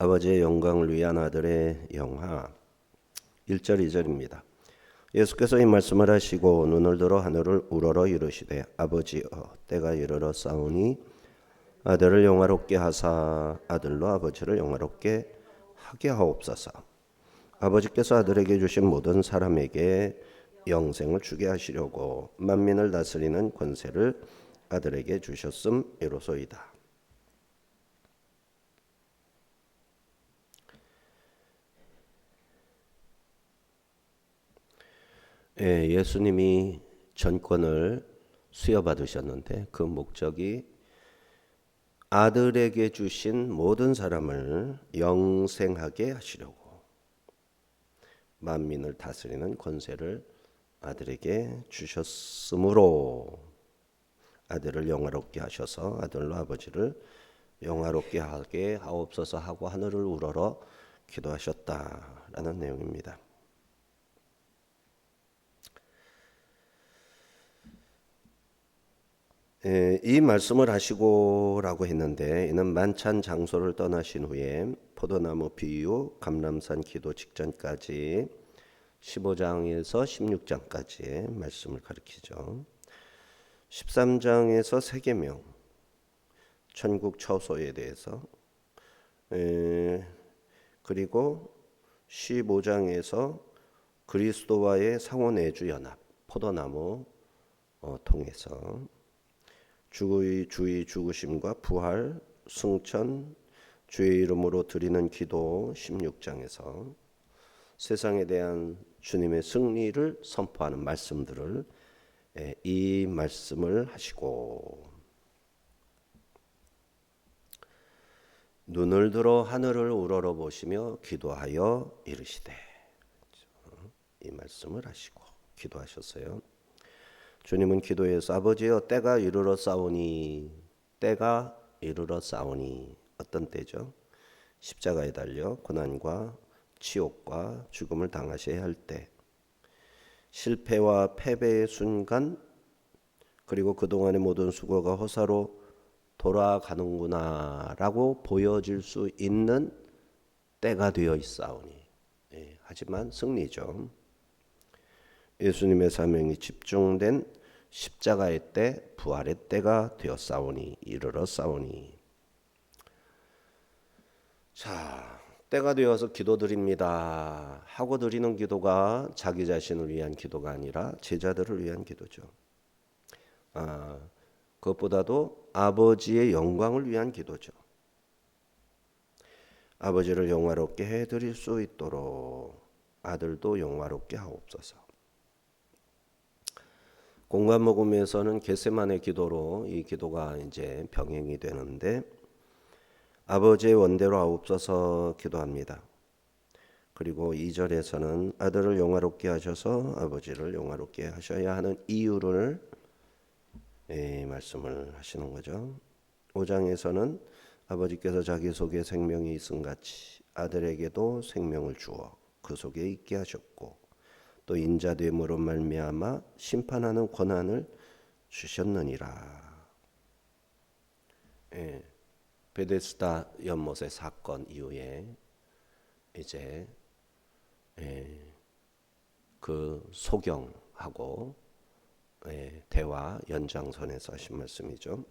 아버지의 영광을 위한 아들의 영화 1절 2절입니다. 예수께서 이 말씀을 하시고 눈을 들어 하늘을 우러러 이르시되 아버지여 때가 이르러 싸우니 아들을 영화롭게 하사 아들로 아버지를 영화롭게 하게 하옵소서. 아버지께서 아들에게 주신 모든 사람에게 영생을 주게 하시려고 만민을 다스리는 권세를 아들에게 주셨음이로소이다. 예수님이 전권을 수여받으셨는데 그 목적이 아들에게 주신 모든 사람을 영생하게 하시려고 만민을 다스리는 권세를 아들에게 주셨으므로 아들을 영화롭게 하셔서 아들로 아버지를 영화롭게 하게 하옵소서 하고 하늘을 우러러 기도하셨다라는 내용입니다. 이 말씀을 하시고라고 했는데 이는 만찬 장소를 떠나신 후에 포도나무 비유 감람산 기도 직전까지 15장에서 16장까지의 말씀을 가리키죠. 13장에서 세계명 천국 처소에 대해서 그리고 15장에서 그리스도와의 상호내주 연합 포도나무 통해서 주의 죽으심과 부활, 승천, 주의 이름으로 드리는 기도 16장에서 세상에 대한 주님의 승리를 선포하는 말씀들을 이 말씀을 하시고 눈을 들어 하늘을 우러러 보시며 기도하여 이르시되 이 말씀을 하시고 기도하셨어요. 주님은 기도에서 아버지여 때가 이르러 싸우니 어떤 때죠? 십자가에 달려 고난과 치욕과 죽음을 당하셔야 할 때, 실패와 패배의 순간, 그리고 그동안의 모든 수고가 허사로 돌아가는구나라고 보여질 수 있는 때가 되어 있사오니 하지만 승리죠. 예수님의 사명이 집중된 십자가의 때, 부활의 때가 되었사오니 이르러 싸우니. 자, 때가 되어서 기도드립니다 하고 드리는 기도가 자기 자신을 위한 기도가 아니라 제자들을 위한 기도죠. 그것보다도 아버지의 영광을 위한 기도죠. 아버지를 영화롭게 해드릴 수 있도록 아들도 영화롭게 하옵소서. 공간 모금에서는 겟세마네 기도로 이 기도가 이제 병행이 되는데 아버지의 원대로 하옵소서 기도합니다. 그리고 2절에서는 아들을 영화롭게 하셔서 아버지를 영화롭게 하셔야 하는 이유를 말씀을 하시는 거죠. 5장에서는 아버지께서 자기 속에 생명이 있음같이 아들에게도 생명을 주어 그 속에 있게 하셨고 또 인자됨으로 말미암아 심판하는 권한을 주셨느니라. 베데스다 연못의 사건 이후에 이제 그 소경하고 대화 연장선에서 하신 말씀이죠.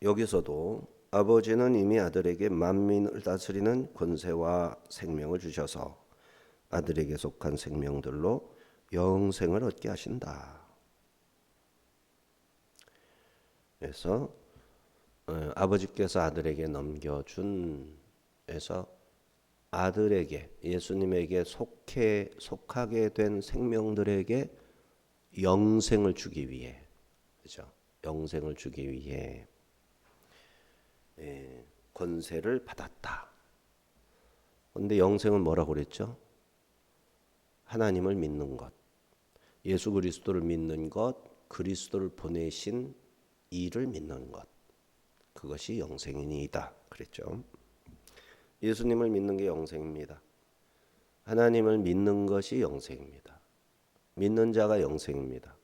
여기서도 아버지는 이미 아들에게 만민을 다스리는 권세와 생명을 주셔서 아들에게 속한 생명들로 영생을 얻게 하신다. 그래서 아버지께서 아들에게 넘겨준 에서 아들에게 예수님에게 속하게 된 생명들에게 영생을 주기 위해 그죠? 영생을 주기 위해 권세를 받았다. 그런데 영생은 뭐라고 그랬죠? 하나님을 믿는 것, 예수 그리스도를 믿는 것, 그리스도를 보내신 이를 믿는 것, 그것이 영생이니이다 그랬죠. 예수님을 믿는 게 영생입니다. 하나님을 믿는 것이 영생입니다. 믿는 자가 영생입니다.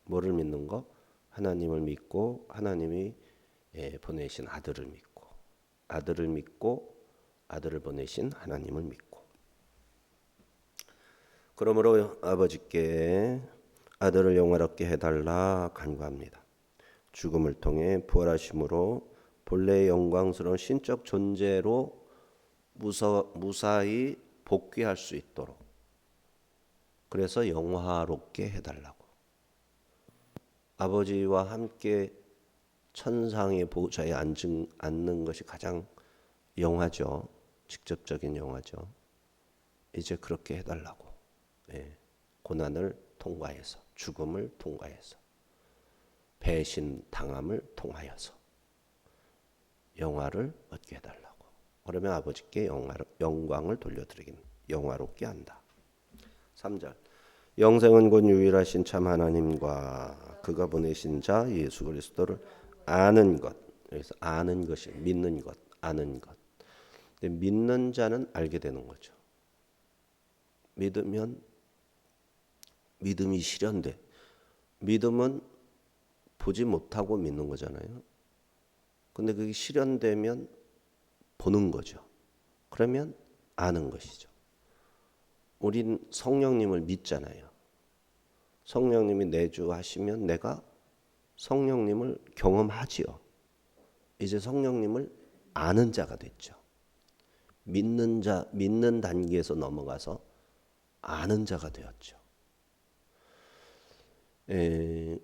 뭐를 믿는 거? 하나님을 믿고 하나님이 보내신 아들을 믿고 아들을 믿고 아들을 보내신 하나님을 믿고. 그러므로 아버지께 아들을 영화롭게 해달라 간구합니다. 죽음을 통해 부활하심으로 본래의 영광스러운 신적 존재로 무사히 복귀할 수 있도록, 그래서 영화롭게 해달라고. 아버지와 함께 천상의 보좌에 앉는 것이 가장 영화죠. 직접적인 영화죠. 이제 그렇게 해달라고. 고난을 통과해서, 죽음을 통과해서, 배신 당함을 통하여서 영화를 얻게 해달라고. 그러면 아버지께 영광을 돌려드리긴, 영화롭게 한다. 3절. 영생은 곧 유일하신 참 하나님과 그가 보내신 자 예수 그리스도를 아는 것. 여기서 아는 것이 믿는 것, 아는 것. 근데 믿는 자는 알게 되는 거죠. 믿으면 믿음이 실현돼. 믿음은 보지 못하고 믿는 거잖아요. 근데 그게 실현되면 보는 거죠. 그러면 아는 것이죠. 우린 성령님을 믿잖아요. 성령님이 내주하시면 내가 성령님을 경험하지요. 이제 성령님을 아는 자가 됐죠. 믿는 단계에서 넘어가서 아는 자가 되었죠.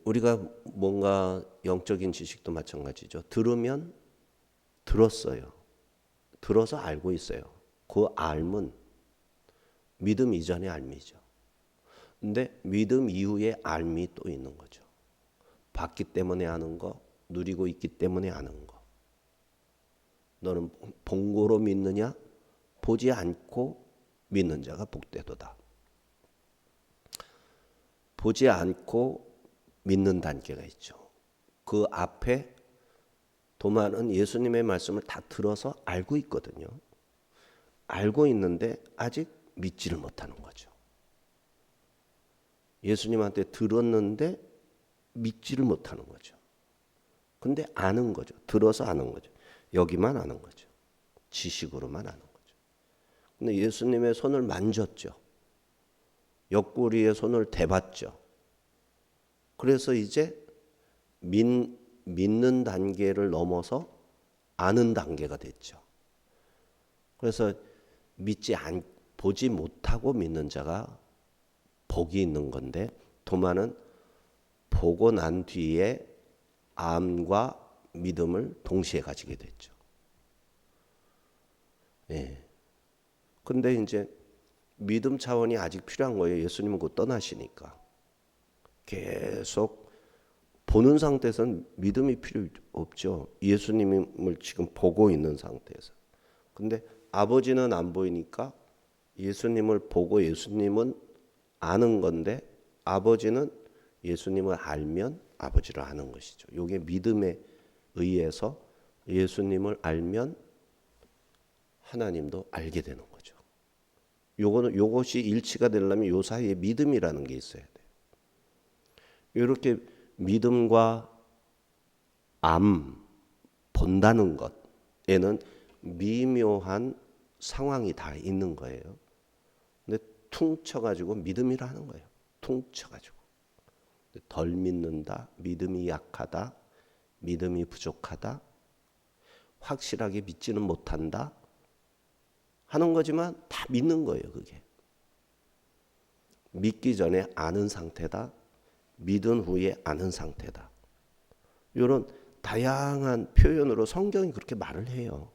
우리가 뭔가 영적인 지식도 마찬가지죠. 들으면 들었어요. 들어서 알고 있어요. 그 알면 믿음 이전의 알미죠. 근데 믿음 이후에 알미 또 있는 거죠. 봤기 때문에 아는 거, 누리고 있기 때문에 아는 거. 너는 본고로 믿느냐? 보지 않고 믿는 자가 복되도다. 보지 않고 믿는 단계가 있죠. 그 앞에 도마는 예수님의 말씀을 다 들어서 알고 있거든요. 알고 있는데 아직 믿지를 못하는 거죠. 예수님한테 들었는데 믿지를 못하는 거죠. 근데 아는 거죠. 들어서 아는 거죠. 여기만 아는 거죠. 지식으로만 아는 거죠. 근데 예수님의 손을 만졌죠. 옆구리에 손을 대봤죠. 그래서 이제 믿는 단계를 넘어서 아는 단계가 됐죠. 그래서 보지 못하고 믿는 자가 복이 있는 건데, 도마는 보고 난 뒤에 암과 믿음을 동시에 가지게 됐죠. 근데 이제 믿음 차원이 아직 필요한 거예요. 예수님은 곧 떠나시니까. 계속 보는 상태에서는 믿음이 필요 없죠. 예수님을 지금 보고 있는 상태에서. 근데 아버지는 안 보이니까 예수님을 보고 예수님은 아는 건데, 아버지는 예수님을 알면 아버지를 아는 것이죠. 이게 믿음에 의해서 예수님을 알면 하나님도 알게 되는 거죠. 요것이 일치가 되려면 요 사이에 믿음이라는 게 있어야 돼요. 이렇게 믿음과 본다는 것에는 미묘한 상황이 다 있는 거예요. 근데 퉁쳐가지고 믿음이라 하는 거예요. 퉁쳐가지고. 덜 믿는다, 믿음이 약하다, 믿음이 부족하다, 확실하게 믿지는 못한다 하는 거지만 다 믿는 거예요. 그게 믿기 전에 아는 상태다, 믿은 후에 아는 상태다. 이런 다양한 표현으로 성경이 그렇게 말을 해요.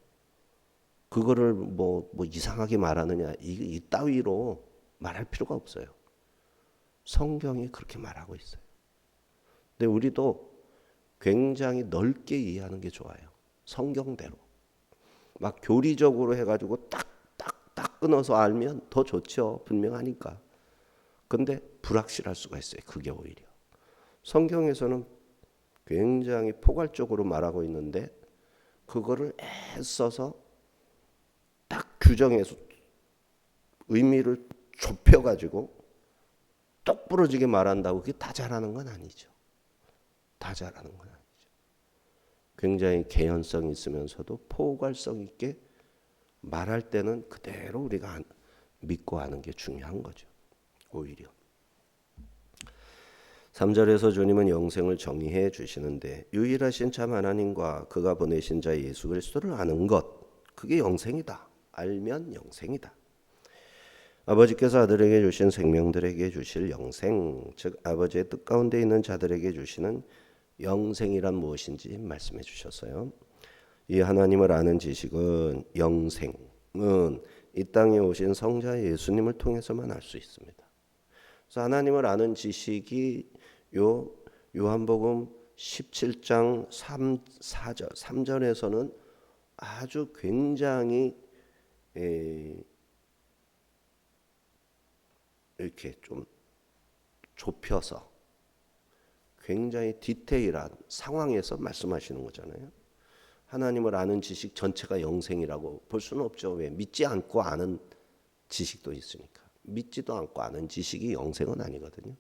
그거를 뭐 이상하게 말하느냐, 이 따위로 말할 필요가 없어요. 성경이 그렇게 말하고 있어요. 근데 우리도 굉장히 넓게 이해하는 게 좋아요. 성경대로. 막 교리적으로 해가지고 딱 끊어서 알면 더 좋죠. 분명하니까. 근데 불확실할 수가 있어요. 그게 오히려. 성경에서는 굉장히 포괄적으로 말하고 있는데, 그거를 애써서 딱 규정해서 의미를 좁혀가지고 똑 부러지게 말한다고 그게 다 잘하는 건 아니죠. 다 잘하는 건 아니죠. 굉장히 개연성이 있으면서도 포괄성 있게 말할 때는 그대로 우리가 믿고 하는 게 중요한 거죠. 오히려 3절에서 주님은 영생을 정의해 주시는데 유일하신 참 하나님과 그가 보내신 자 예수 그리스도를 아는 것, 그게 영생이다. 알면 영생이다. 아버지께서 아들에게 주신 생명들에게 주실 영생, 즉 아버지의 뜻 가운데 있는 자들에게 주시는 영생이란 무엇인지 말씀해 주셨어요. 이 하나님을 아는 지식은, 영생은 이 땅에 오신 성자 예수님을 통해서만 알 수 있습니다. 그래서 하나님을 아는 지식이 요한복음 17장 4절 3절에서는 아주 굉장히 이렇게 좀 좁혀서 굉장히 디테일한 상황에서 말씀하시는 거잖아요. 하나님을 아는 지식 전체가 영생이라고 볼 수는 없죠. 왜? 믿지 않고 아는 지식도 있으니까. 믿지도 않고 아는 지식이 영생은 아니거든요.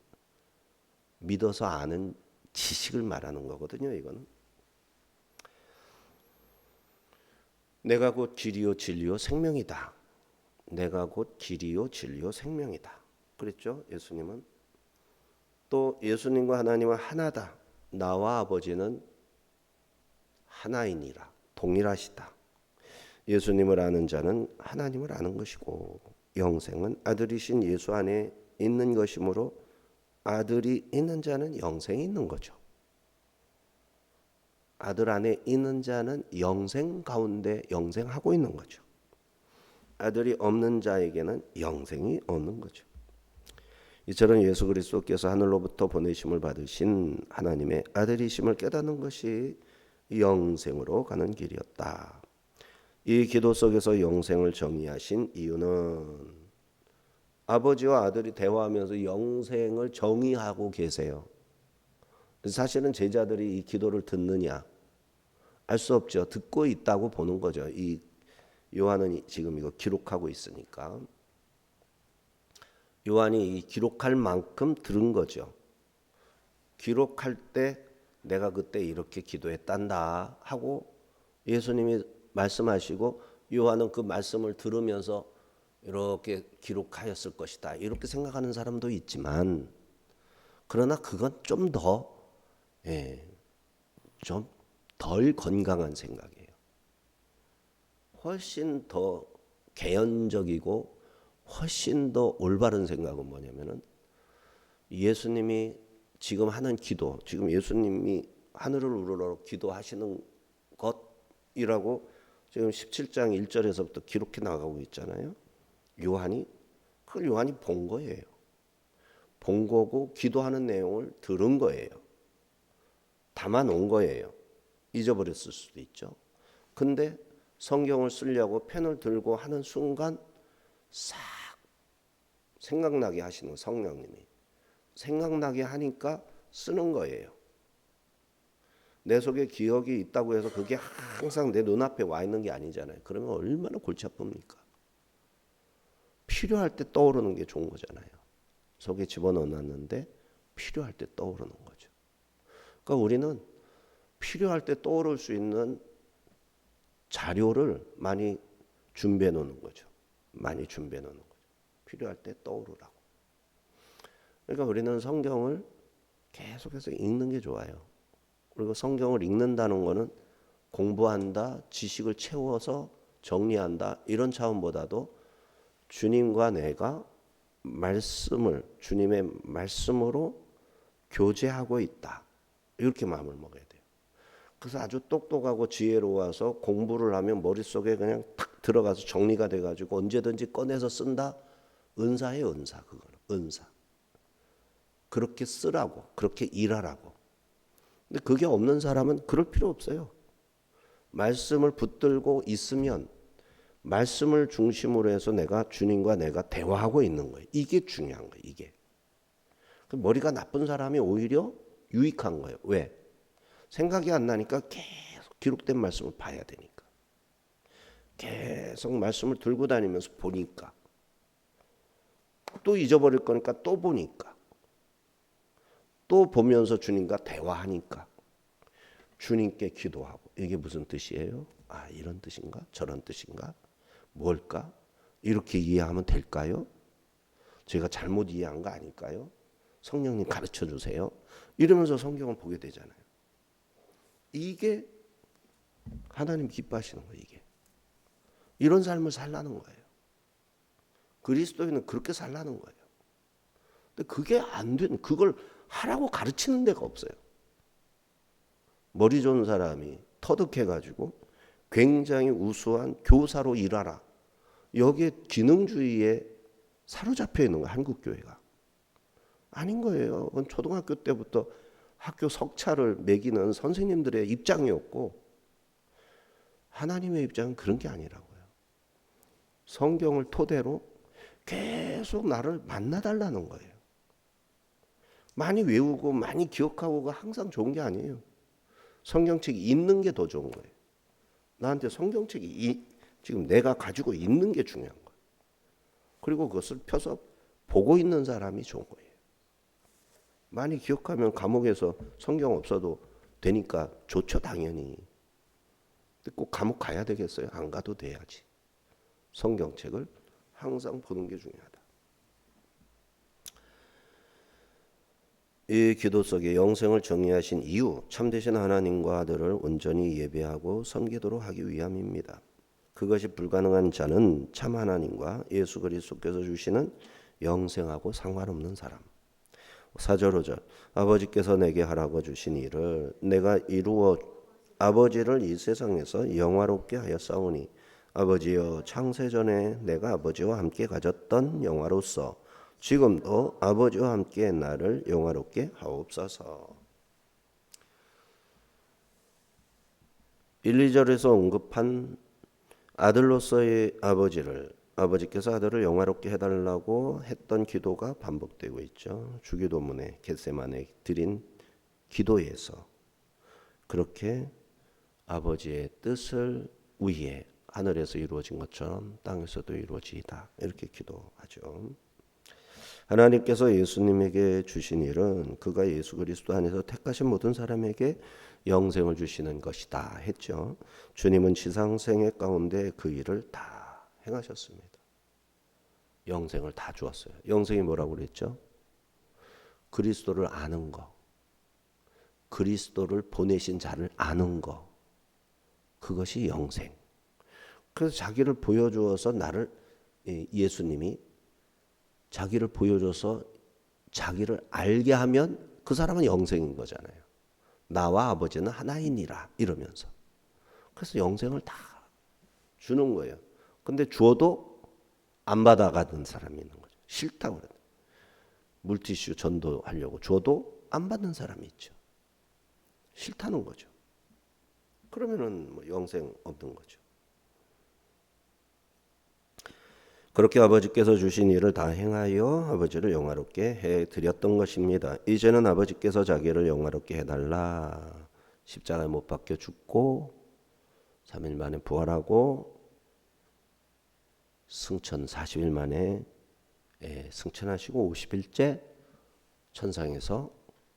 믿어서 아는 지식을 말하는 거거든요. 이거는. 내가 곧 길이요 진리요 생명이다. 내가 곧 길이요 진리요 생명이다. 그랬죠? 예수님은. 또 예수님과 하나님은 하나다. 나와 아버지는 하나이니라. 동일하시다. 예수님을 아는 자는 하나님을 아는 것이고 영생은 아들이신 예수 안에 있는 것이므로 아들이 있는 자는 영생이 있는 거죠. 아들 안에 있는 자는 영생 가운데 영생하고 있는 거죠. 아들이 없는 자에게는 영생이 없는 거죠. 이처럼 예수 그리스도께서 하늘로부터 보내심을 받으신 하나님의 아들이심을 깨닫는 것이 영생으로 가는 길이었다. 이 기도 속에서 영생을 정의하신 이유는 아버지와 아들이 대화하면서 영생을 정의하고 계세요. 사실은 제자들이 이 기도를 듣느냐? 알 수 없죠. 듣고 있다고 보는 거죠. 이 요한은 지금 이거 기록하고 있으니까. 요한이 이 기록할 만큼 들은 거죠. 기록할 때 내가 그때 이렇게 기도했단다 하고 예수님이 말씀하시고 요한은 그 말씀을 들으면서 이렇게 기록하였을 것이다. 이렇게 생각하는 사람도 있지만 그러나 그건 좀 더 좀 덜 건강한 생각이에요. 훨씬 더 개연적이고 훨씬 더 올바른 생각은 뭐냐면은 예수님이 지금 하는 기도, 지금 예수님이 하늘을 우러러 기도하시는 것이라고 지금 17장 1절에서부터 기록해 나가고 있잖아요. 요한이 그걸 요한이 본 거예요. 본 거고 기도하는 내용을 들은 거예요. 담아 놓은 거예요. 잊어버렸을 수도 있죠. 근데 성경을 쓰려고 펜을 들고 하는 순간 싹 생각나게 하시는 성령님이. 생각나게 하니까 쓰는 거예요. 내 속에 기억이 있다고 해서 그게 항상 내 눈앞에 와 있는 게 아니잖아요. 그러면 얼마나 골치 아픕니까? 필요할 때 떠오르는 게 좋은 거잖아요. 속에 집어넣어놨는데 필요할 때 떠오르는 거죠. 그러니까 우리는 필요할 때 떠오를 수 있는 자료를 많이 준비해 놓는 거죠. 많이 준비해 놓는 거죠. 필요할 때 떠오르라고. 그러니까 우리는 성경을 계속해서 읽는 게 좋아요. 그리고 성경을 읽는다는 거는 공부한다, 지식을 채워서 정리한다 이런 차원보다도 주님과 내가 말씀을 주님의 말씀으로 교제하고 있다. 이렇게 마음을 먹어야 돼요. 그래서 아주 똑똑하고 지혜로워서 공부를 하면 머릿속에 그냥 탁 들어가서 정리가 돼가지고 언제든지 꺼내서 쓴다. 은사예요, 은사. 그거는 은사. 그렇게 쓰라고, 그렇게 일하라고. 근데 그게 없는 사람은 그럴 필요 없어요. 말씀을 붙들고 있으면 말씀을 중심으로 해서 내가 주님과 내가 대화하고 있는 거예요. 이게 중요한 거예요. 이게. 머리가 나쁜 사람이 오히려 유익한 거예요. 왜? 생각이 안 나니까 계속 기록된 말씀을 봐야 되니까. 계속 말씀을 들고 다니면서 보니까. 또 잊어버릴 거니까 또 보니까. 또 보면서 주님과 대화하니까. 주님께 기도하고 이게 무슨 뜻이에요? 아, 이런 뜻인가? 저런 뜻인가? 뭘까? 이렇게 이해하면 될까요? 제가 잘못 이해한 거 아닐까요? 성령님 가르쳐 주세요. 이러면서 성경을 보게 되잖아요. 이게 하나님 기뻐하시는 거예요. 이게 이런 삶을 살라는 거예요. 그리스도인은 그렇게 살라는 거예요. 근데 그게 안 되는, 그걸 하라고 가르치는 데가 없어요. 머리 좋은 사람이 터득해가지고 굉장히 우수한 교사로 일하라. 여기에 기능주의에 사로잡혀 있는 거예요. 한국 교회가. 아닌 거예요. 그건 초등학교 때부터 학교 석차를 매기는 선생님들의 입장이었고 하나님의 입장은 그런 게 아니라고요. 성경을 토대로 계속 나를 만나달라는 거예요. 많이 외우고 많이 기억하고가 항상 좋은 게 아니에요. 성경책이 있는 게 더 좋은 거예요. 나한테 성경책이 지금 내가 가지고 있는 게 중요한 거예요. 그리고 그것을 펴서 보고 있는 사람이 좋은 거예요. 많이 기억하면 감옥에서 성경 없어도 되니까 좋죠, 당연히. 근데 꼭 감옥 가야 되겠어요? 안 가도 돼야지. 성경책을 항상 보는 게 중요하다. 이 기도 속에 영생을 정의하신 이유, 참되신 하나님과 아들을 온전히 예배하고 섬기도록 하기 위함입니다. 그것이 불가능한 자는 참 하나님과 예수 그리스도께서 주시는 영생하고 상관없는 사람. 4절 5절 아버지께서 내게 하라고 주신 일을 내가 이루어 아버지를 이 세상에서 영화롭게 하였사오니 아버지여 창세전에 내가 아버지와 함께 가졌던 영화로서 지금도 아버지와 함께 나를 영화롭게 하옵소서. 1, 2절에서 언급한 아들로서의 아버지께서 아들을 영화롭게 해달라고 했던 기도가 반복되고 있죠. 주기도문에 겟세마네 드린 기도에서 그렇게 아버지의 뜻을 위해 하늘에서 이루어진 것처럼 땅에서도 이루어지이다. 이렇게 기도하죠. 하나님께서 예수님에게 주신 일은 그가 예수 그리스도 안에서 택하신 모든 사람에게 영생을 주시는 것이다 했죠. 주님은 지상생애 가운데 그 일을 다 행하셨습니다. 영생을 다 주었어요. 영생이 뭐라고 그랬죠? 그리스도를 아는 거. 그리스도를 보내신 자를 아는 거. 그것이 영생. 그래서 자기를 보여주어서 예수님이 자기를 보여줘서 자기를 알게 하면 그 사람은 영생인 거잖아요. 나와 아버지는 하나이니라 이러면서. 그래서 영생을 다 주는 거예요. 근데 주어도 안 받아가는 사람이 있는 거죠. 싫다고 그래요. 물티슈 전도하려고 줘도 안 받는 사람이 있죠. 싫다는 거죠. 그러면은 뭐 영생 없는 거죠. 그렇게 아버지께서 주신 일을 다 행하여 아버지를 영화롭게 해드렸던 것입니다. 이제는 아버지께서 자기를 영화롭게 해달라. 십자가에 못 박혀 죽고 3일 만에 부활하고 승천 40일 만에 승천하시고 50일째 천상에서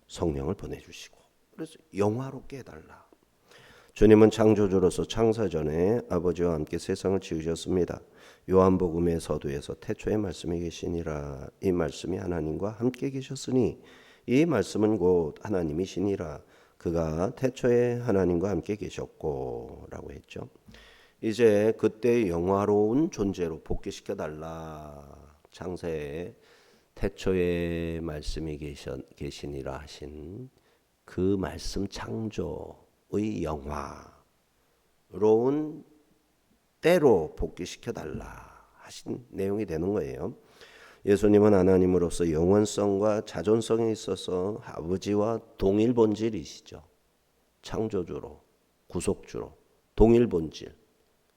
성령을 보내주시고 그래서 영화롭게 해달라. 주님은 창조주로서 창사전에 아버지와 함께 세상을 지으셨습니다. 요한복음의 서두에서 태초에 말씀이 계시니라. 이 말씀이 하나님과 함께 계셨으니 이 말씀은 곧 하나님이시니라. 그가 태초에 하나님과 함께 계셨고 라고 했죠. 이제 그때 영화로운 존재로 복귀시켜 달라. 창세에 태초에 말씀이 계시니라 하신 그 말씀 창조의 영화로운 때로 복귀시켜 달라 하신 내용이 되는 거예요. 예수님은 하나님으로서 영원성과 자존성에 있어서 아버지와 동일 본질이시죠. 창조주로, 구속주로 동일 본질,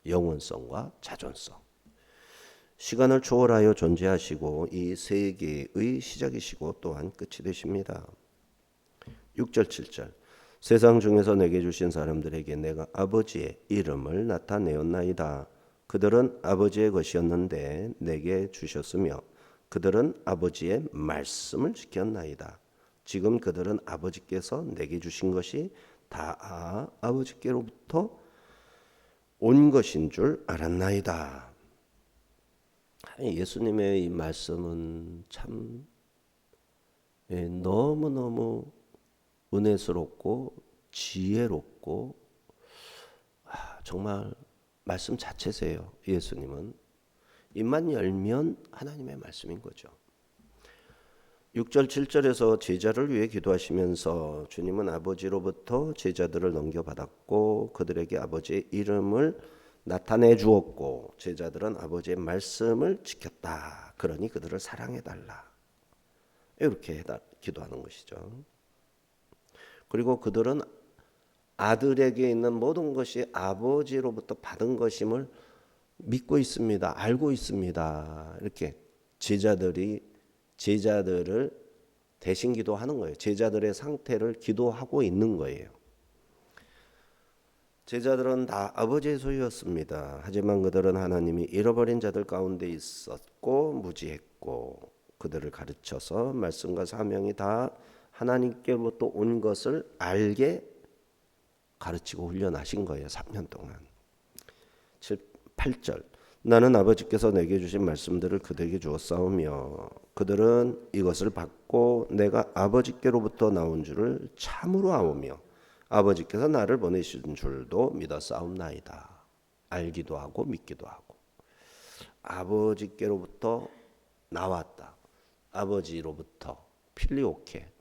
영원성과 자존성. 시간을 초월하여 존재하시고 이 세계의 시작이시고 또한 끝이 되십니다. 6절 7절 세상 중에서 내게 주신 사람들에게 내가 아버지의 이름을 나타내었나이다. 그들은 아버지의 것이었는데 내게 주셨으며 그들은 아버지의 말씀을 지켰나이다. 지금 그들은 아버지께서 내게 주신 것이 다 아버지께로부터 온 것인 줄 알았나이다. 예수님의 이 말씀은 참 너무너무 은혜스럽고 지혜롭고 정말 말씀 자체세요. 예수님은 입만 열면 하나님의 말씀인 거죠. 6절 7절에서 제자를 위해 기도하시면서 주님은 아버지로부터 제자들을 넘겨받았고 그들에게 아버지의 이름을 나타내 주었고 제자들은 아버지의 말씀을 지켰다. 그러니 그들을 사랑해달라. 이렇게 기도하는 것이죠. 그리고 그들은 아들에게 있는 모든 것이 아버지로부터 받은 것임을 믿고 있습니다. 알고 있습니다. 이렇게 제자들을 대신 기도하는 거예요. 제자들의 상태를 기도하고 있는 거예요. 제자들은 다 아버지의 소유였습니다. 하지만 그들은 하나님이 잃어버린 자들 가운데 있었고 무지했고 그들을 가르쳐서 말씀과 사명이 다 하나님께로부터 온 것을 알게 가르치고 훈련하신 거예요. 3년 동안. 8절 나는 아버지께서 내게 주신 말씀들을 그들에게 주었사오며 그들은 이것을 받고 내가 아버지께로부터 나온 줄을 참으로 아오며 아버지께서 나를 보내신 줄도 믿었사옵나이다. 알기도 하고 믿기도 하고 아버지께로부터 나왔다. 아버지로부터 필리오케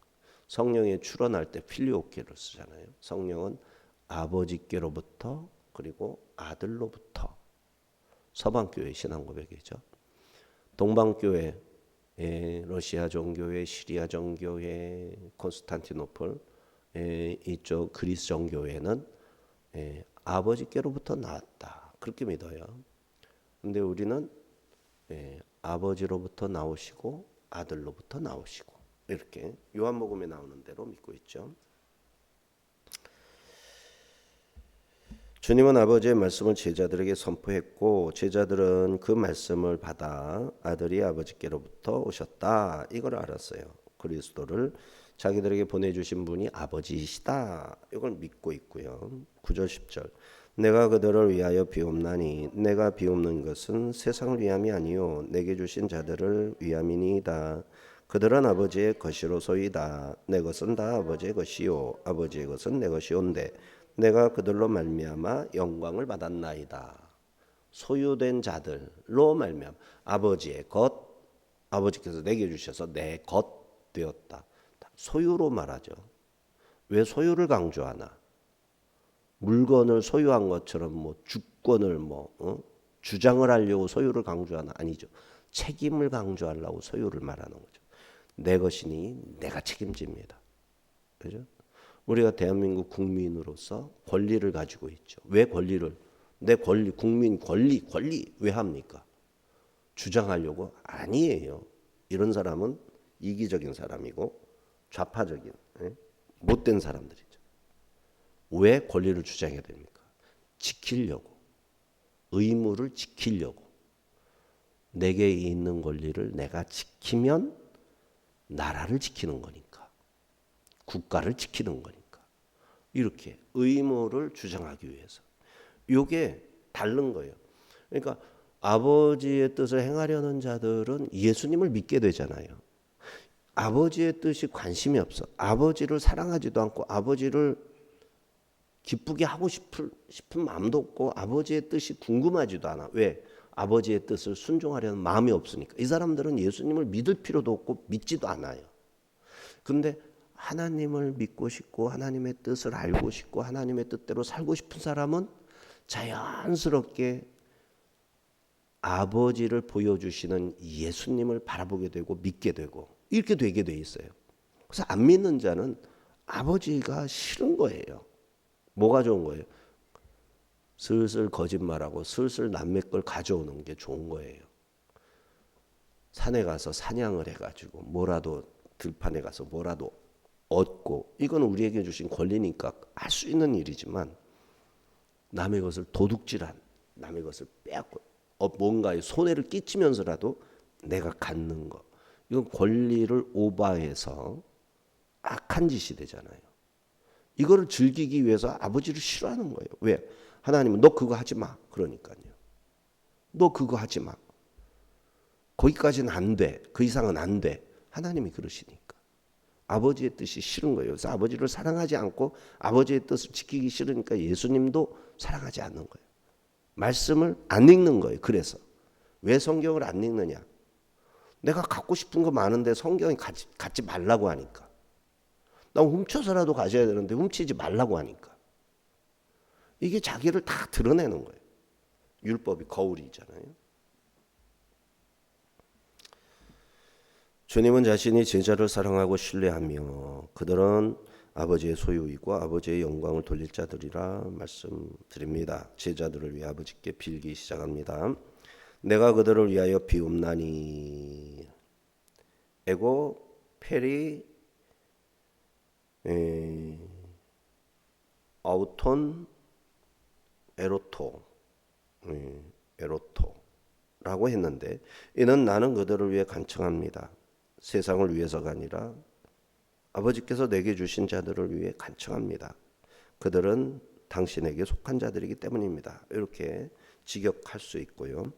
성령이 출현할 때 필리오케를 쓰잖아요. 성령은 아버지께로부터 그리고 아들로부터 서방교회 신앙고백이죠. 동방교회, 러시아 정교회, 시리아 정교회, 콘스탄티노플 이쪽 그리스 정교회는 아버지께로부터 나왔다. 그렇게 믿어요. 근데 우리는 아버지로부터 나오시고 아들로부터 나오시고 이렇게 요한복음에 나오는 대로 믿고 있죠. 주님은 아버지의 말씀을 제자들에게 선포했고 제자들은 그 말씀을 받아 아들이 아버지께로부터 오셨다. 이걸 알았어요. 그리스도를 자기들에게 보내주신 분이 아버지이시다. 이걸 믿고 있고요. 9절 10절 내가 그들을 위하여 비옵나니 내가 비옵는 것은 세상을 위함이 아니요 내게 주신 자들을 위함이니이다. 그들은 아버지의 것이로소이다. 내 것은 다 아버지의 것이요 아버지의 것은 내 것이온데 내가 그들로 말미암아 영광을 받았나이다. 소유된 자들로 말미암아 아버지의 것 아버지께서 내게 주셔서 내 것 되었다. 소유로 말하죠. 왜 소유를 강조하나? 물건을 소유한 것처럼 뭐 주권을 주장을 하려고 소유를 강조하나? 아니죠. 책임을 강조하려고 소유를 말하는 거죠. 내 것이니 내가 책임집니다. 그죠? 우리가 대한민국 국민으로서 권리를 가지고 있죠. 왜 권리를? 내 권리, 국민 권리 왜 합니까? 주장하려고? 아니에요. 이런 사람은 이기적인 사람이고 좌파적인 못된 사람들이죠. 왜 권리를 주장해야 됩니까? 지키려고. 의무를 지키려고. 내게 있는 권리를 내가 지키면 나라를 지키는 거니까. 국가를 지키는 거니까. 이렇게 의무를 주장하기 위해서. 이게 다른 거예요. 그러니까 아버지의 뜻을 행하려는 자들은 예수님을 믿게 되잖아요. 아버지의 뜻이 관심이 없어. 아버지를 사랑하지도 않고 아버지를 기쁘게 하고 싶은 마음도 없고 아버지의 뜻이 궁금하지도 않아. 왜? 아버지의 뜻을 순종하려는 마음이 없으니까. 이 사람들은 예수님을 믿을 필요도 없고 믿지도 않아요. 근데 하나님을 믿고 싶고 하나님의 뜻을 알고 싶고 하나님의 뜻대로 살고 싶은 사람은 자연스럽게 아버지를 보여주시는 예수님을 바라보게 되고 믿게 되고 이렇게 되게 돼 있어요. 그래서 안 믿는 자는 아버지가 싫은 거예요. 뭐가 좋은 거예요? 슬슬 거짓말하고 슬슬 남의 걸 가져오는 게 좋은 거예요. 산에 가서 사냥을 해가지고 뭐라도 들판에 가서 뭐라도 얻고 이건 우리에게 주신 권리니까 할 수 있는 일이지만 남의 것을 도둑질한 남의 것을 빼앗고 뭔가에 손해를 끼치면서라도 내가 갖는 거 이건 권리를 오버해서 악한 짓이 되잖아요. 이거를 즐기기 위해서 아버지를 싫어하는 거예요. 왜? 하나님은 너 그거 하지 마. 그러니까요. 너 그거 하지 마. 거기까지는 안 돼. 그 이상은 안 돼. 하나님이 그러시니까. 아버지의 뜻이 싫은 거예요. 그래서 아버지를 사랑하지 않고 아버지의 뜻을 지키기 싫으니까 예수님도 사랑하지 않는 거예요. 말씀을 안 읽는 거예요. 그래서. 왜 성경을 안 읽느냐? 내가 갖고 싶은 거 많은데 성경이 갖지 말라고 하니까. 나 훔쳐서라도 가져야 되는데 훔치지 말라고 하니까. 이게 자기를 다 드러내는 거예요. 율법이 거울이잖아요. 주님은 자신이 제자를 사랑하고 신뢰하며 그들은 아버지의 소유이고 아버지의 영광을 돌릴 자들이라 말씀드립니다. 제자들을 위해 아버지께 빌기 시작합니다. 내가 그들을 위하여 비움나니 에고 페리 아우톤 에로토라고 했는데 이는 나는 그들을 위해 간청합니다. 세상을 위해서가 아니라 아버지께서 내게 주신 자들을 위해 간청합니다. 그들은 당신에게 속한 자들이기 때문입니다. 이렇게 직역할 수 있고요.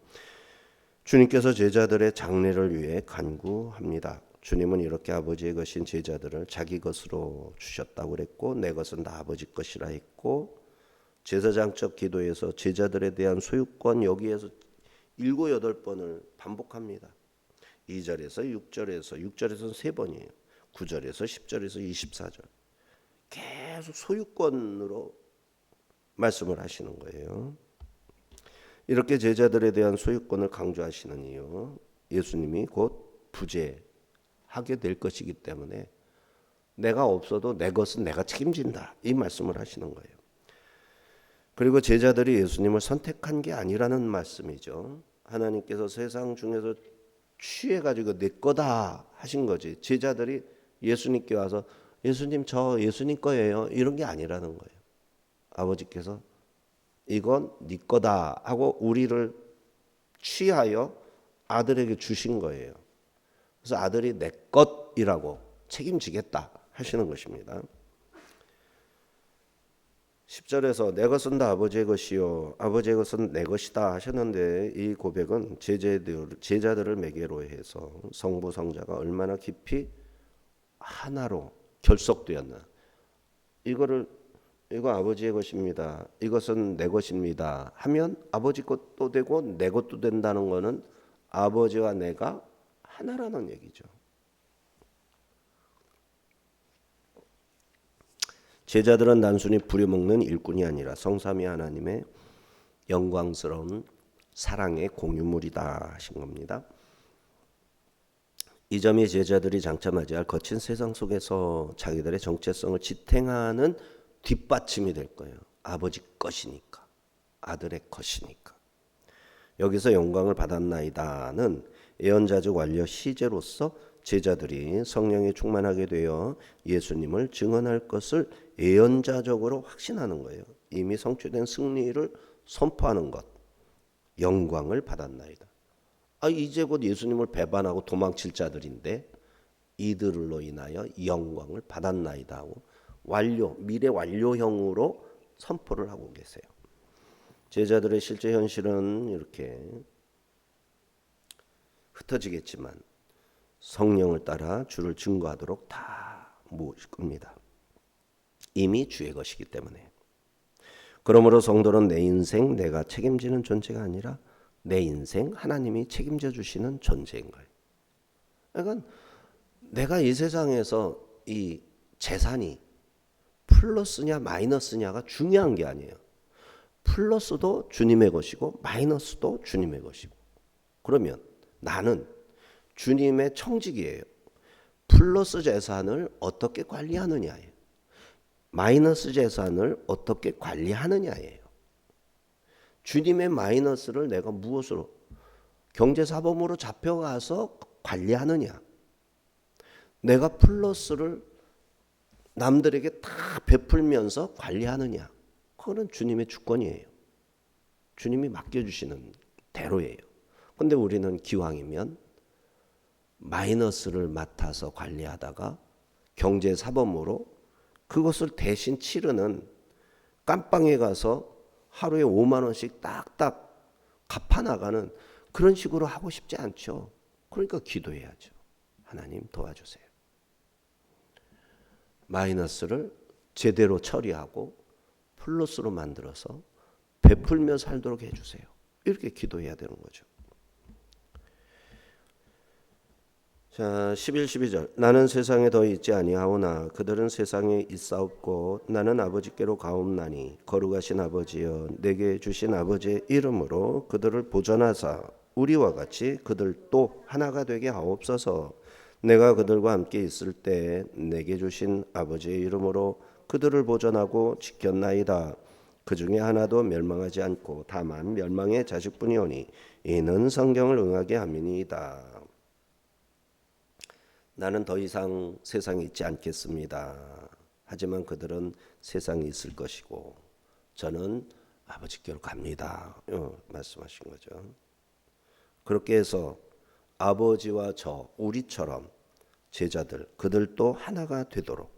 주님께서 제자들의 장래를 위해 간구합니다. 주님은 이렇게 아버지의 것인 제자들을 자기 것으로 주셨다고 그랬고 내 것은 다 아버지 것이라 했고 제사장적 기도에서 제자들에 대한 소유권 여기에서 7, 8번을 반복합니다. 2절에서 6절에서 6절에서는 3번이에요. 9절에서 10절에서 24절 계속 소유권으로 말씀을 하시는 거예요. 이렇게 제자들에 대한 소유권을 강조하시는 이유 예수님이 곧 부재하게 될 것이기 때문에 내가 없어도 내 것은 내가 책임진다 이 말씀을 하시는 거예요. 그리고 제자들이 예수님을 선택한 게 아니라는 말씀이죠. 하나님께서 세상 중에서 취해가지고 내 거다 하신 거지. 제자들이 예수님께 와서 예수님 저 예수님 거예요 이런 게 아니라는 거예요. 아버지께서 이건 네 거다 하고 우리를 취하여 아들에게 주신 거예요. 그래서 아들이 내 것이라고 책임지겠다 하시는 것입니다. 10절에서 내 것은 다 아버지의 것이요 아버지의 것은 내 것이다 하셨는데 이 고백은 제자들을 매개로 해서 성부 성자가 얼마나 깊이 하나로 결속되었나. 이거 아버지의 것입니다. 이것은 내 것입니다. 하면 아버지 것도 되고 내 것도 된다는 것은 아버지와 내가 하나라는 얘기죠. 제자들은 단순히 부려먹는 일꾼이 아니라 성삼위 하나님의 영광스러운 사랑의 공유물이다 하신 겁니다. 이 점이 제자들이 장차 맞이할 거친 세상 속에서 자기들의 정체성을 지탱하는 뒷받침이 될 거예요. 아버지 것이니까, 아들의 것이니까. 여기서 영광을 받았나이다는 예언자적 완료 시제로서 제자들이 성령에 충만하게 되어 예수님을 증언할 것을 예언자적으로 확신하는 거예요. 이미 성취된 승리를 선포하는 것. 영광을 받았나이다. 이제 곧 예수님을 배반하고 도망칠 자들인데 이들로 인하여 영광을 받았나이다 하고 미래 완료형으로 선포를 하고 계세요. 제자들의 실제 현실은 이렇게 흩어지겠지만 성령을 따라 주를 증거하도록 다 모을 겁니다. 이미 주의 것이기 때문에. 그러므로 성도는 내 인생 내가 책임지는 존재가 아니라 내 인생 하나님이 책임져 주시는 존재인 거예요. 그러니까 내가 이 세상에서 이 재산이 플러스냐 마이너스냐가 중요한 게 아니에요. 플러스도 주님의 것이고 마이너스도 주님의 것이고. 그러면 나는 주님의 청직이에요. 플러스 재산을 어떻게 관리하느냐예요. 마이너스 재산을 어떻게 관리하느냐예요. 주님의 마이너스를 내가 무엇으로 경제사범으로 잡혀가서 관리하느냐. 내가 플러스를 남들에게 다 베풀면서 관리하느냐. 그거는 주님의 주권이에요. 주님이 맡겨주시는 대로예요. 근데 우리는 기왕이면 마이너스를 맡아서 관리하다가 경제사범으로 그것을 대신 치르는, 깜빵에 가서 하루에 5만 원씩 딱딱 갚아나가는 그런 식으로 하고 싶지 않죠. 그러니까 기도해야죠. 하나님 도와주세요. 마이너스를 제대로 처리하고 플러스로 만들어서 베풀며 살도록 해주세요. 이렇게 기도해야 되는 거죠. 자, 11, 12절. 나는 세상에 더 있지 아니하오나 그들은 세상에 있사옵고 나는 아버지께로 가옵나니 거룩하신 아버지여 내게 주신 아버지의 이름으로 그들을 보전하사 우리와 같이 그들도 하나가 되게 하옵소서. 내가 그들과 함께 있을 때 내게 주신 아버지의 이름으로 그들을 보전하고 지켰나이다. 그 중에 하나도 멸망하지 않고 다만 멸망의 자식뿐이오니 이는 성경을 응하게 함이니이다. 나는 더 이상 세상에 있지 않겠습니다. 하지만 그들은 세상에 있을 것이고 저는 아버지께로 갑니다. 말씀하신 거죠. 그렇게 해서 아버지와 저 우리처럼 제자들 그들도 하나가 되도록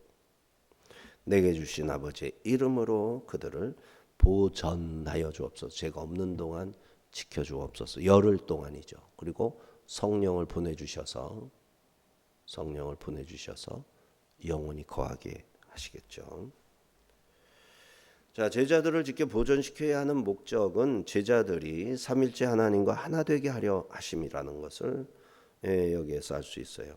내게 주신 아버지의 이름으로 그들을 보전하여 주옵소서. 제가 없는 동안 지켜주옵소서. 열흘 동안이죠. 그리고 성령을 보내주셔서 영원히 거하게 하시겠죠. 자, 제자들을 지켜 보존시켜야 하는 목적은 제자들이 삼일째 하나님과 하나 되게 하려 하심이라는 것을 여기에서 알 수 있어요.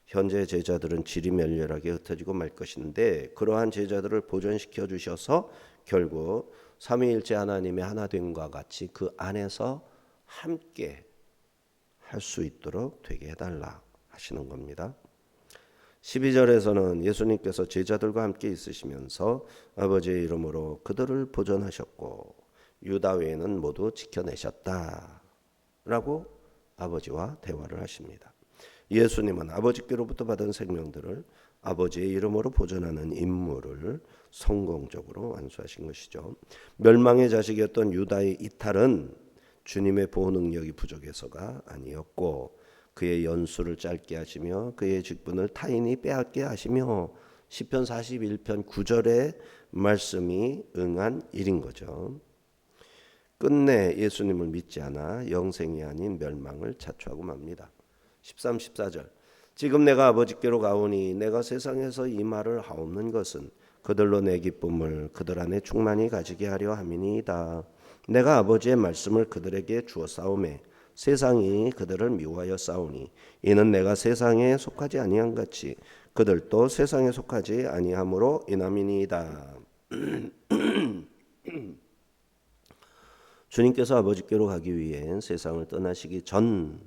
현재 제자들은 질이 멸렬하게 흩어지고 말 것인데 그러한 제자들을 보존시켜 주셔서 결국 삼위일체 하나님의 하나됨과 같이 그 안에서 함께 할 수 있도록 되게 해달라 하시는 겁니다. 12절에서는 예수님께서 제자들과 함께 있으시면서 아버지의 이름으로 그들을 보존하셨고 유다 외에는 모두 지켜내셨다 라고 아버지와 대화를 하십니다. 예수님은 아버지께로부터 받은 생명들을 아버지의 이름으로 보존하는 임무를 성공적으로 완수하신 것이죠. 멸망의 자식이었던 유다의 이탈은 주님의 보호 능력이 부족해서가 아니었고 그의 연수를 짧게 하시며 그의 직분을 타인이 빼앗게 하시며 시편 41편 9절의 말씀이 응한 일인 거죠. 끝내 예수님을 믿지 않아 영생이 아닌 멸망을 자초하고 맙니다. 13, 14절. 지금 내가 아버지께로 가오니 내가 세상에서 이 말을 하옵는 것은 그들로 내 기쁨을 그들 안에 충만히 가지게 하려 함이니이다. 내가 아버지의 말씀을 그들에게 주어 싸우매 세상이 그들을 미워하여 싸우니 이는 내가 세상에 속하지 아니한 같이 그들도 세상에 속하지 아니함으로 인함이니이다. 주님께서 아버지께로 가기 위해 세상을 떠나시기 전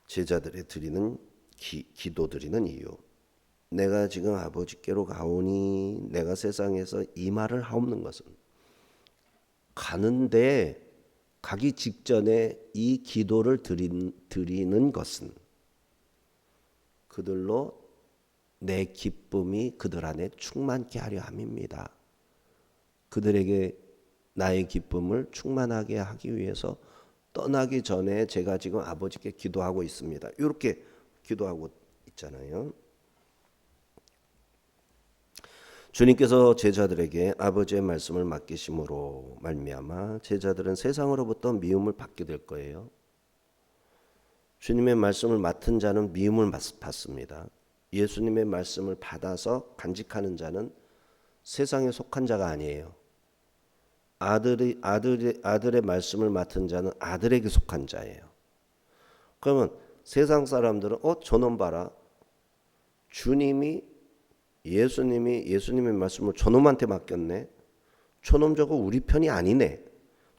제자들의 드리는 기도 드리는 이유. 내가 지금 아버지께로 가오니 내가 세상에서 이 말을 하옵는 것은 가는데 가기 직전에 이 기도를 드리는 것은 그들로 내 기쁨이 그들 안에 충만케 하려 함입니다. 그들에게 나의 기쁨을 충만하게 하기 위해서 떠나기 전에 제가 지금 아버지께 기도하고 있습니다. 이렇게 기도하고 있잖아요. 주님께서 제자들에게 아버지의 말씀을 맡기심으로 말미암아 제자들은 세상으로부터 미움을 받게 될 거예요. 주님의 말씀을 맡은 자는 미움을 받습니다. 예수님의 말씀을 받아서 간직하는 자는 세상에 속한 자가 아니에요. 아들의 말씀을 맡은 자는 아들에게 속한 자예요. 그러면 세상 사람들은 저놈 봐라. 예수님의 말씀을 저놈한테 맡겼네. 저놈 저거 우리 편이 아니네.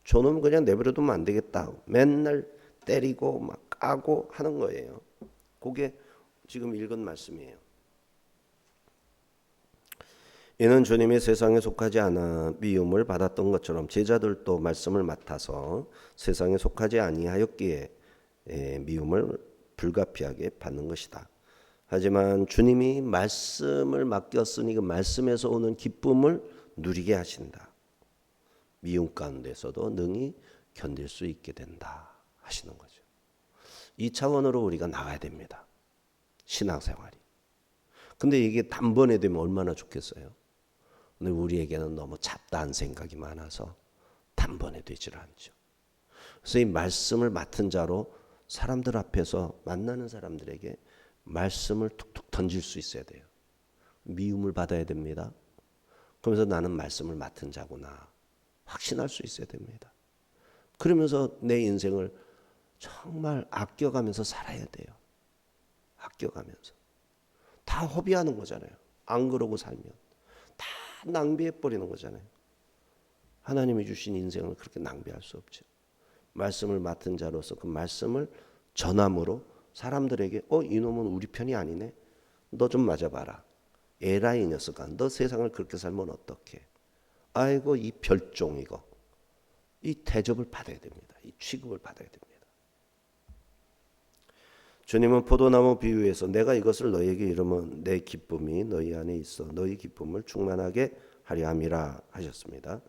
저놈 그냥 내버려두면 안 되겠다. 맨날 때리고 막 까고 하는 거예요. 그게 지금 읽은 말씀이에요. 이는 주님이 세상에 속하지 않아 미움을 받았던 것처럼 제자들도 말씀을 맡아서 세상에 속하지 아니하였기에 미움을 불가피하게 받는 것이다. 하지만 주님이 말씀을 맡겼으니 그 말씀에서 오는 기쁨을 누리게 하신다. 미움 가운데서도 능히 견딜 수 있게 된다 하시는 거죠. 이 차원으로 우리가 나가야 됩니다. 신앙생활이. 근데 이게 단번에 되면 얼마나 좋겠어요. 근데 우리에게는 너무 잡다한 생각이 많아서 단번에 되질 않죠. 그래서 이 말씀을 맡은 자로 사람들 앞에서 만나는 사람들에게 말씀을 툭툭 던질 수 있어야 돼요. 미움을 받아야 됩니다. 그러면서 나는 말씀을 맡은 자구나 확신할 수 있어야 됩니다. 그러면서 내 인생을 정말 아껴가면서 살아야 돼요. 아껴가면서. 다 허비하는 거잖아요. 안 그러고 살면. 다 낭비해버리는 거잖아요. 하나님이 주신 인생을 그렇게 낭비할 수 없죠. 말씀을 맡은 자로서 그 말씀을 전함으로 사람들에게 이놈은 우리 편이 아니네. 너 좀 맞아봐라. 에라 이 녀석아. 너 세상을 그렇게 살면 어떡해. 아이고 이 별종 이거. 이 대접을 받아야 됩니다. 이 취급을 받아야 됩니다. 주님은 포도나무 비유에서 내가 이것을 너희에게 이르면 내 기쁨이 너희 안에 있어 너희 기쁨을 충만하게 하려 함이라 하셨습니다.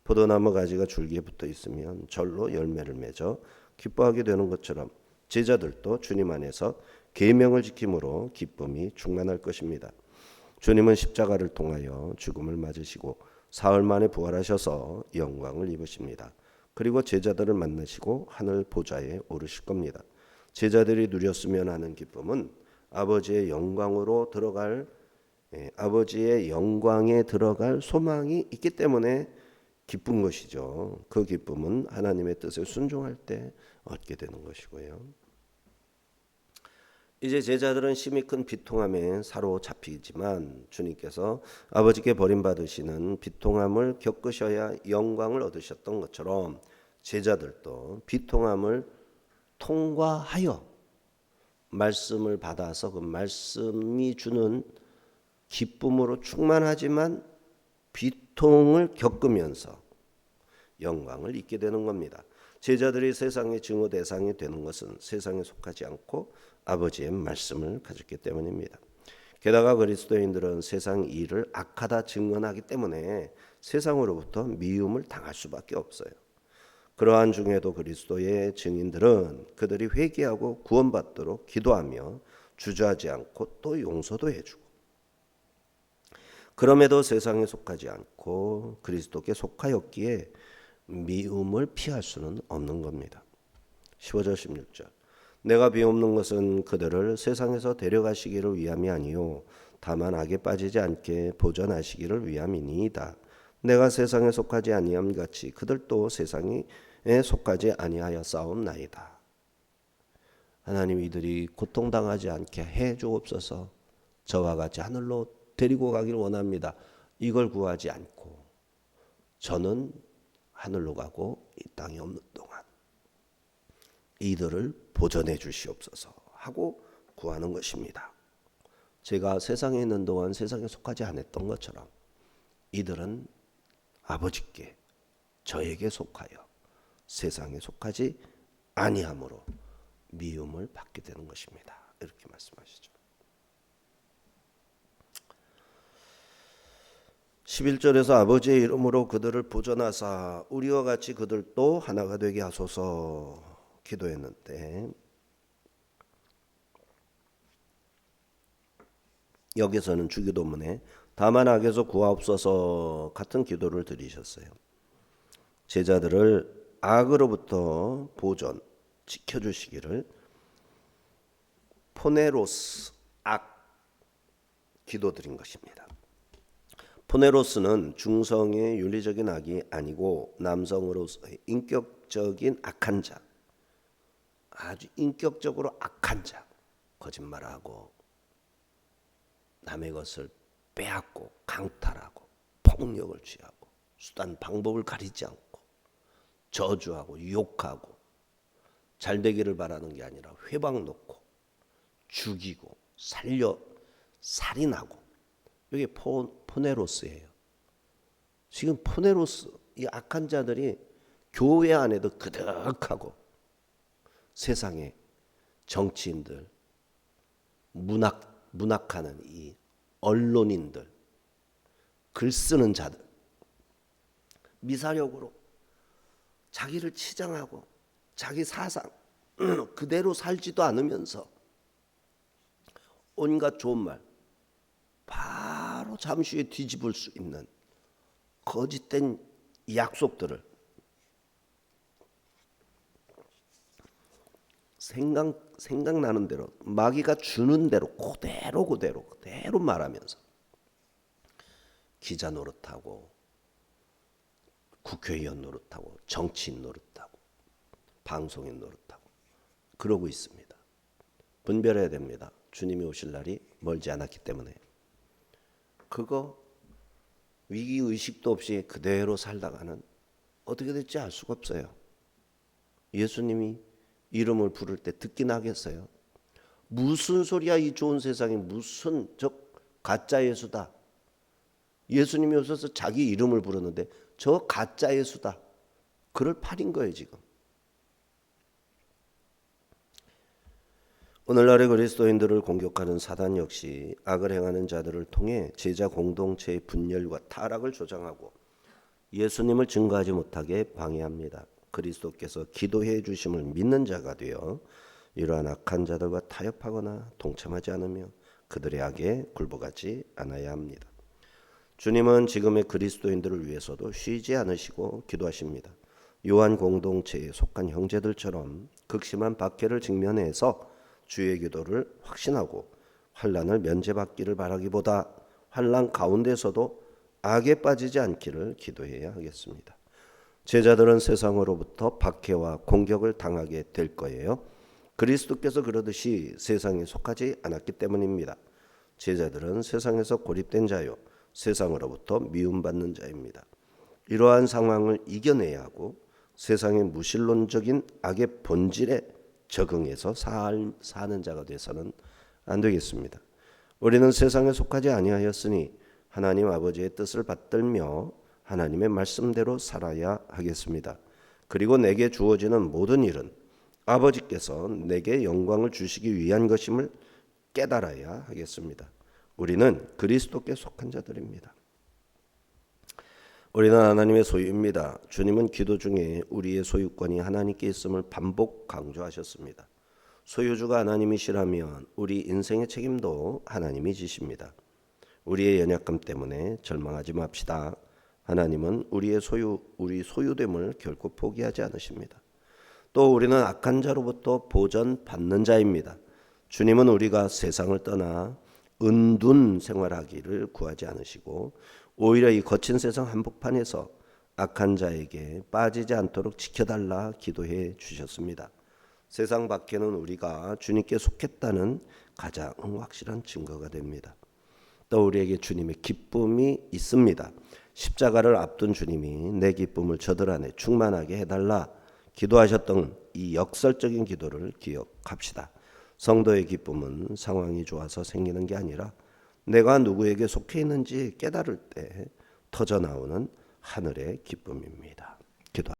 포도나무 가지가 줄기에 붙어 있으면 절로 열매를 맺어 기뻐하게 되는 것처럼 제자들도 주님 안에서 계명을 지킴으로 기쁨이 충만할 것입니다. 주님은 십자가를 통하여 죽음을 맞으시고 사흘 만에 부활하셔서 영광을 입으십니다. 그리고 제자들을 만나시고 하늘 보좌에 오르실 겁니다. 제자들이 누렸으면 하는 기쁨은 아버지의 영광으로 들어갈 아버지의 영광에 들어갈 소망이 있기 때문에 기쁜 것이죠. 그 기쁨은 하나님의 뜻에 순종할 때 얻게 되는 것이고요. 이제 제자들은 심히 큰 비통함에 사로잡히지만 주님께서 아버지께 버림받으시는 비통함을 겪으셔야 영광을 얻으셨던 것처럼 제자들도 비통함을 통과하여 말씀을 받아서 그 말씀이 주는 기쁨으로 충만하지만 비통을 겪으면서 영광을 잊게 되는 겁니다. 제자들이 세상의 증오 대상이 되는 것은 세상에 속하지 않고 아버지의 말씀을 가졌기 때문입니다. 게다가 그리스도인들은 세상 일을 악하다 증언하기 때문에 세상으로부터 미움을 당할 수밖에 없어요. 그러한 중에도 그리스도의 증인들은 그들이 회개하고 구원받도록 기도하며 주저하지 않고 또 용서도 해주고 그럼에도 세상에 속하지 않고 그리스도께 속하였기에 미움을 피할 수는 없는 겁니다. 15절 16절 내가 비옵는 것은 그들을 세상에서 데려가시기를 위함이 아니요 다만 악에 빠지지 않게 보전하시기를 위함이니이다. 내가 세상에 속하지 아니함 같이 그들도 세상에 속하지 아니하여 싸움나이다. 하나님 이들이 고통당하지 않게 해 주옵소서. 저와 같이 하늘로 데리고 가기를 원합니다. 이걸 구하지 않고 저는 하늘로 가고 이 땅에 없는 동안 이들을 보전해 주시옵소서 하고 구하는 것입니다. 제가 세상에 있는 동안 세상에 속하지 않았던 것처럼 이들은 아버지께 저에게 속하여 세상에 속하지 아니함으로 미움을 받게 되는 것입니다. 이렇게 말씀하시죠. 11절에서 아버지의 이름으로 그들을 보전하사 우리와 같이 그들도 하나가 되게 하소서 기도했는데 여기서는 주기도문에 다만 악에서 구하옵소서 같은 기도를 드리셨어요. 제자들을 악으로부터 보존 지켜주시기를 포네로스 악 기도드린 것입니다. 포네로스는 중성의 윤리적인 악이 아니고 남성으로서의 인격적인 악한 자, 아주 인격적으로 악한 자, 거짓말하고 남의 것을 빼앗고 강탈하고 폭력을 취하고 수단 방법을 가리지 않고 저주하고 욕하고 잘되기를 바라는 게 아니라 회방 놓고 죽이고 살인하고 이게 포네로스예요. 지금 포네로스 이 악한 자들이 교회 안에도 그득하고 세상에 정치인들 문학하는 이 언론인들 글 쓰는 자들 미사력으로 자기를 치장하고 자기 사상 그대로 살지도 않으면서 온갖 좋은 말 바로 잠시 후에 뒤집을 수 있는 거짓된 약속들을 생각나는 대로 마귀가 주는 대로 그대로 말하면서 기자 노릇하고 국회의원 노릇하고 정치인 노릇하고 방송인 노릇하고 그러고 있습니다. 분별해야 됩니다. 주님이 오실 날이 멀지 않았기 때문에. 그거 위기의식도 없이 그대로 살다가는 어떻게 될지 알 수가 없어요. 예수님이 이름을 부를 때 듣긴 하겠어요? 무슨 소리야, 이 좋은 세상에 무슨 저 가짜 예수다. 예수님이 오셔서 자기 이름을 부르는데 저 가짜 예수다. 그럴 판인 거예요 지금. 오늘날의 그리스도인들을 공격하는 사단 역시 악을 행하는 자들을 통해 제자 공동체의 분열과 타락을 조장하고 예수님을 증거하지 못하게 방해합니다. 그리스도께서 기도해 주심을 믿는 자가 되어 이러한 악한 자들과 타협하거나 동참하지 않으며 그들의 악에 굴복하지 않아야 합니다. 주님은 지금의 그리스도인들을 위해서도 쉬지 않으시고 기도하십니다. 요한 공동체에 속한 형제들처럼 극심한 박해를 직면해서 주의 기도를 확신하고 환난을 면제받기를 바라기보다 환난 가운데서도 악에 빠지지 않기를 기도해야 하겠습니다. 제자들은 세상으로부터 박해와 공격을 당하게 될 거예요. 그리스도께서 그러듯이 세상에 속하지 않았기 때문입니다. 제자들은 세상에서 고립된 자요 세상으로부터 미움받는 자입니다. 이러한 상황을 이겨내야 하고 세상의 무신론적인 악의 본질에 적응해서 사는 자가 돼서는 안 되겠습니다. 우리는 세상에 속하지 아니하였으니 하나님 아버지의 뜻을 받들며 하나님의 말씀대로 살아야 하겠습니다. 그리고 내게 주어지는 모든 일은 아버지께서 내게 영광을 주시기 위한 것임을 깨달아야 하겠습니다. 우리는 그리스도께 속한 자들입니다. 우리는 하나님의 소유입니다. 주님은 기도 중에 우리의 소유권이 하나님께 있음을 반복 강조하셨습니다. 소유주가 하나님이시라면 우리 인생의 책임도 하나님이 지십니다. 우리의 연약함 때문에 절망하지 맙시다. 하나님은 우리 소유됨을 결코 포기하지 않으십니다. 또 우리는 악한 자로부터 보전받는 자입니다. 주님은 우리가 세상을 떠나 은둔 생활하기를 구하지 않으시고 오히려 이 거친 세상 한복판에서 악한 자에게 빠지지 않도록 지켜달라 기도해 주셨습니다. 세상 밖에는 우리가 주님께 속했다는 가장 확실한 증거가 됩니다. 또 우리에게 주님의 기쁨이 있습니다. 십자가를 앞둔 주님이 내 기쁨을 저들 안에 충만하게 해달라 기도하셨던 이 역설적인 기도를 기억합시다. 성도의 기쁨은 상황이 좋아서 생기는 게 아니라 내가 누구에게 속해 있는지 깨달을 때 터져나오는 하늘의 기쁨입니다. 기도